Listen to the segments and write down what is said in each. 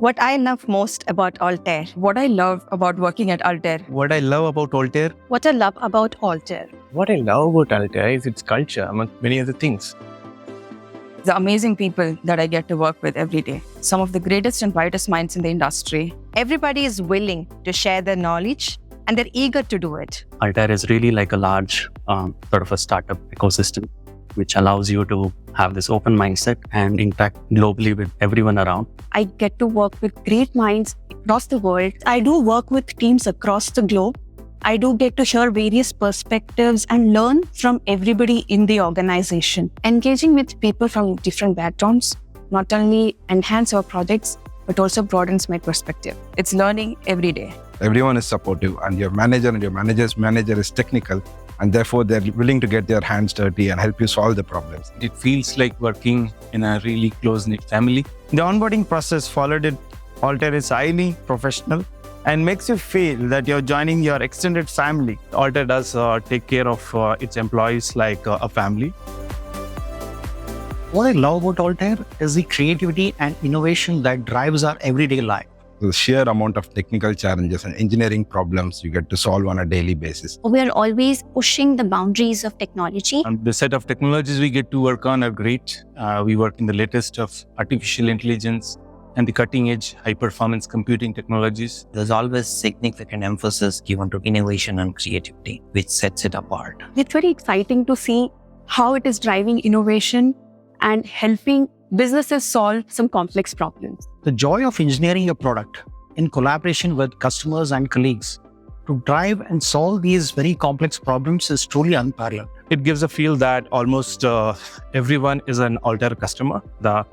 What I love most about Altair. What I love about working at Altair. What I love about Altair. What I love about Altair. What I love about Altair is its culture, among many other things. The amazing people that I get to work with every day. Some of the greatest and brightest minds in the industry. Everybody is willing to share their knowledge and they're eager to do it. Altair is really like a large sort of a startup ecosystem, which allows you to have this open mindset and interact globally with everyone around. I get to work with great minds across the world. I do work with teams across the globe. I do get to share various perspectives and learn from everybody in the organization. Engaging with people from different backgrounds not only enhance our projects, but also broadens my perspective. It's learning every day. Everyone is supportive, and your manager and your manager's manager is technical, and therefore they're willing to get their hands dirty and help you solve the problems. It feels like working in a really close-knit family. The onboarding process followed at Altair is highly professional and makes you feel that you're joining your extended family. Altair does take care of its employees like a family. What I love about Altair is the creativity and innovation that drives our everyday life. The sheer amount of technical challenges and engineering problems you get to solve on a daily basis. We are always pushing the boundaries of technology. And the set of technologies we get to work on are great. We work in the latest of artificial intelligence and the cutting-edge high-performance computing technologies. There's always significant emphasis given to innovation and creativity, which sets it apart. It's very exciting to see how it is driving innovation and helping businesses solve some complex problems. The joy of engineering a product in collaboration with customers and colleagues to drive and solve these very complex problems is truly unparalleled. It gives a feel that almost everyone is an Altair customer. The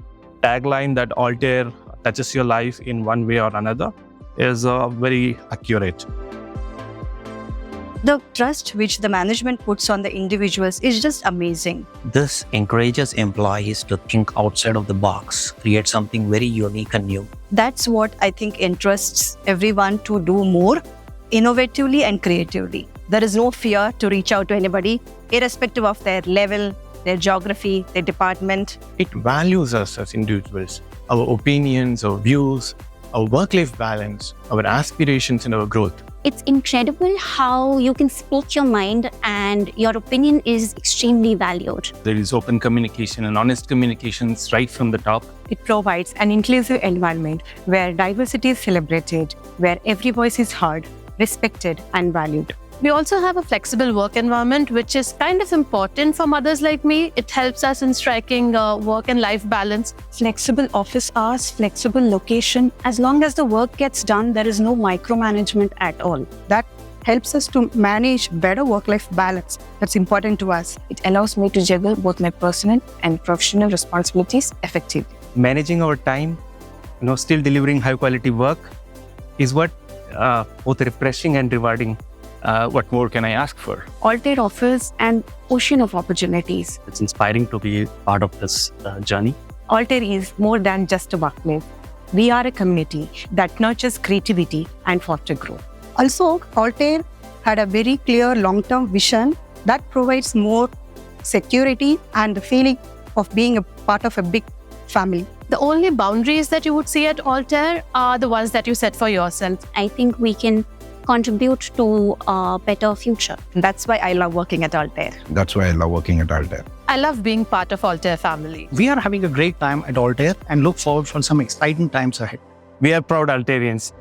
tagline that Altair touches your life in one way or another is very accurate. The trust which the management puts on the individuals is just amazing. This encourages employees to think outside of the box, create something very unique and new. That's what I think interests everyone to do more innovatively and creatively. There is no fear to reach out to anybody, irrespective of their level, their geography, their department. It values us as individuals, our opinions, our views, our work-life balance, our aspirations and our growth. It's incredible how you can speak your mind and your opinion is extremely valued. There is open communication and honest communications right from the top. It provides an inclusive environment where diversity is celebrated, where every voice is heard, respected, and valued. We also have a flexible work environment, which is kind of important for mothers like me. It helps us in striking work and life balance. Flexible office hours, flexible location. As long as the work gets done, there is no micromanagement at all. That helps us to manage better work-life balance. That's important to us. It allows me to juggle both my personal and professional responsibilities effectively. Managing our time, still delivering high-quality work is what both refreshing and rewarding. What more can I ask for? Altair offers an ocean of opportunities. It's inspiring to be part of this journey. Altair is more than just a workplace. We are a community that nurtures creativity and foster growth. Also, Altair had a very clear long-term vision that provides more security and the feeling of being a part of a big family. The only boundaries that you would see at Altair are the ones that you set for yourself. I think we can contribute to a better future. That's why I love working at Altair. That's why I love working at Altair. I love being part of Altair family. We are having a great time at Altair and look forward for some exciting times ahead. We are proud Altairians.